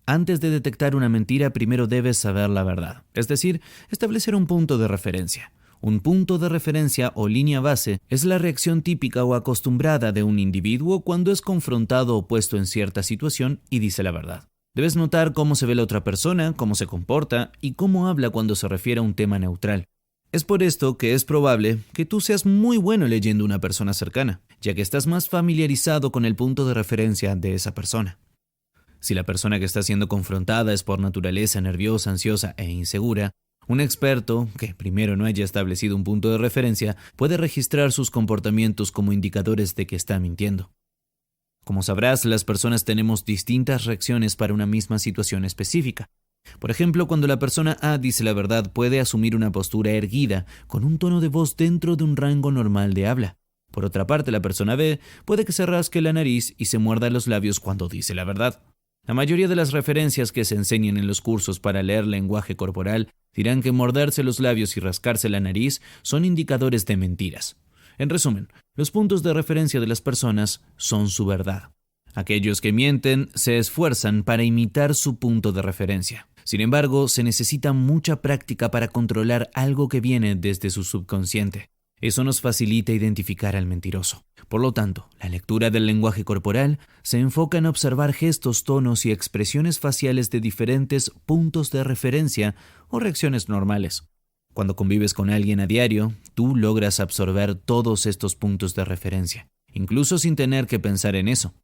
Antes de detectar una mentira, primero debes saber la verdad, es decir, establecer un punto de referencia. Un punto de referencia o línea base es la reacción típica o acostumbrada de un individuo cuando es confrontado o puesto en cierta situación y dice la verdad. Debes notar cómo se ve la otra persona, cómo se comporta y cómo habla cuando se refiere a un tema neutral. Es por esto que es probable que tú seas muy bueno leyendo a una persona cercana, ya que estás más familiarizado con el punto de referencia de esa persona. Si la persona que está siendo confrontada es por naturaleza nerviosa, ansiosa e insegura, un experto, que primero no haya establecido un punto de referencia, puede registrar sus comportamientos como indicadores de que está mintiendo. Como sabrás, las personas tenemos distintas reacciones para una misma situación específica. Por ejemplo, cuando la persona A dice la verdad, puede asumir una postura erguida, con un tono de voz dentro de un rango normal de habla. Por otra parte, la persona B puede que se rasque la nariz y se muerda los labios cuando dice la verdad. La mayoría de las referencias que se enseñan en los cursos para leer lenguaje corporal dirán que morderse los labios y rascarse la nariz son indicadores de mentiras. En resumen, los puntos de referencia de las personas son su verdad. Aquellos que mienten se esfuerzan para imitar su punto de referencia. Sin embargo, se necesita mucha práctica para controlar algo que viene desde su subconsciente. Eso nos facilita identificar al mentiroso. Por lo tanto, la lectura del lenguaje corporal se enfoca en observar gestos, tonos y expresiones faciales de diferentes puntos de referencia o reacciones normales. Cuando convives con alguien a diario, tú logras absorber todos estos puntos de referencia, incluso sin tener que pensar en eso.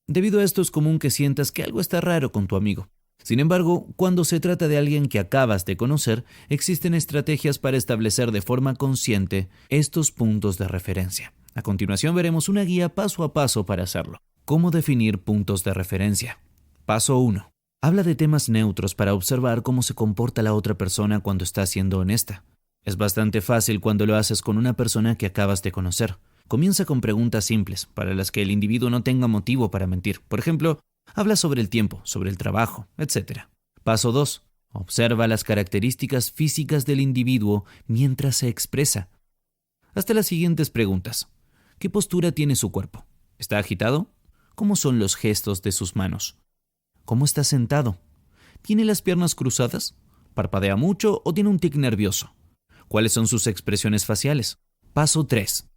Debido a esto es común que sientas que algo está raro con tu amigo. Sin embargo, cuando se trata de alguien que acabas de conocer, existen estrategias para establecer de forma consciente estos puntos de referencia. A continuación veremos una guía paso a paso para hacerlo. ¿Cómo definir puntos de referencia? Paso 1. Habla de temas neutros para observar cómo se comporta la otra persona cuando está siendo honesta. Es bastante fácil cuando lo haces con una persona que acabas de conocer. Comienza con preguntas simples, para las que el individuo no tenga motivo para mentir. Por ejemplo, habla sobre el tiempo, sobre el trabajo, etc. Paso 2. Observa las características físicas del individuo mientras se expresa. Hazte las siguientes preguntas. ¿Qué postura tiene su cuerpo? ¿Está agitado? ¿Cómo son los gestos de sus manos? ¿Cómo está sentado? ¿Tiene las piernas cruzadas? ¿Parpadea mucho o tiene un tic nervioso? ¿Cuáles son sus expresiones faciales? Paso 3.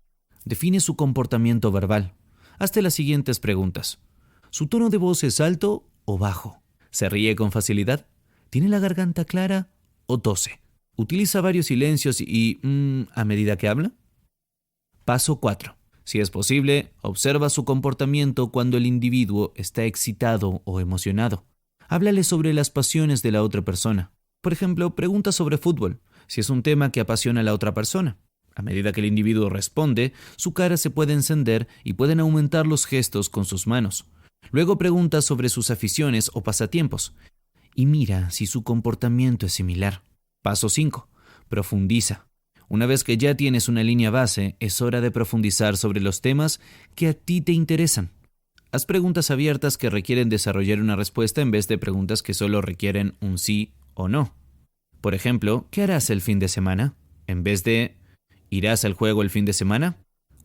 Define su comportamiento verbal. Hazte las siguientes preguntas. ¿Su tono de voz es alto o bajo? ¿Se ríe con facilidad? ¿Tiene la garganta clara o tose? ¿Utiliza varios silencios y a medida que habla? Paso 4. Si es posible, observa su comportamiento cuando el individuo está excitado o emocionado. Háblale sobre las pasiones de la otra persona. Por ejemplo, pregunta sobre fútbol, si es un tema que apasiona a la otra persona. A medida que el individuo responde, su cara se puede encender y pueden aumentar los gestos con sus manos. Luego pregunta sobre sus aficiones o pasatiempos y mira si su comportamiento es similar. Paso 5. Profundiza. Una vez que ya tienes una línea base, es hora de profundizar sobre los temas que a ti te interesan. Haz preguntas abiertas que requieren desarrollar una respuesta en vez de preguntas que solo requieren un sí o no. Por ejemplo, ¿qué harás el fin de semana? En vez de ¿irás al juego el fin de semana?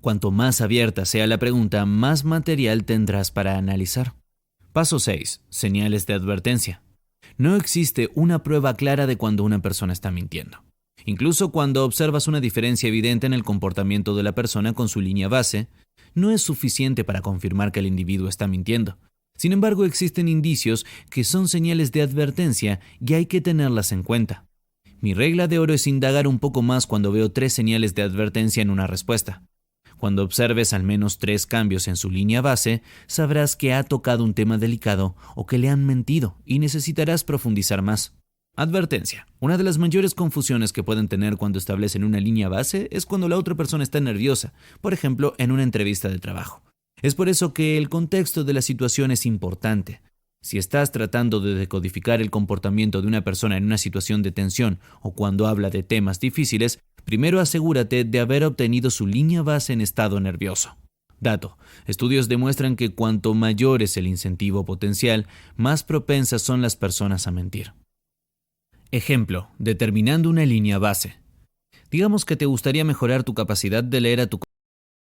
Cuanto más abierta sea la pregunta, más material tendrás para analizar. Paso 6. Señales de advertencia. No existe una prueba clara de cuando una persona está mintiendo. Incluso cuando observas una diferencia evidente en el comportamiento de la persona con su línea base, no es suficiente para confirmar que el individuo está mintiendo. Sin embargo, existen indicios que son señales de advertencia y hay que tenerlas en cuenta. Mi regla de oro es indagar un poco más cuando veo 3 señales de advertencia en una respuesta. Cuando observes al menos 3 cambios en su línea base, sabrás que ha tocado un tema delicado o que le han mentido y necesitarás profundizar más. Advertencia. Una de las mayores confusiones que pueden tener cuando establecen una línea base es cuando la otra persona está nerviosa, por ejemplo, en una entrevista de trabajo. Es por eso que el contexto de la situación es importante. Si estás tratando de decodificar el comportamiento de una persona en una situación de tensión o cuando habla de temas difíciles, primero asegúrate de haber obtenido su línea base en estado nervioso. Dato. Estudios demuestran que cuanto mayor es el incentivo potencial, más propensas son las personas a mentir. Ejemplo, determinando una línea base. Digamos que te gustaría mejorar tu capacidad de leer a tu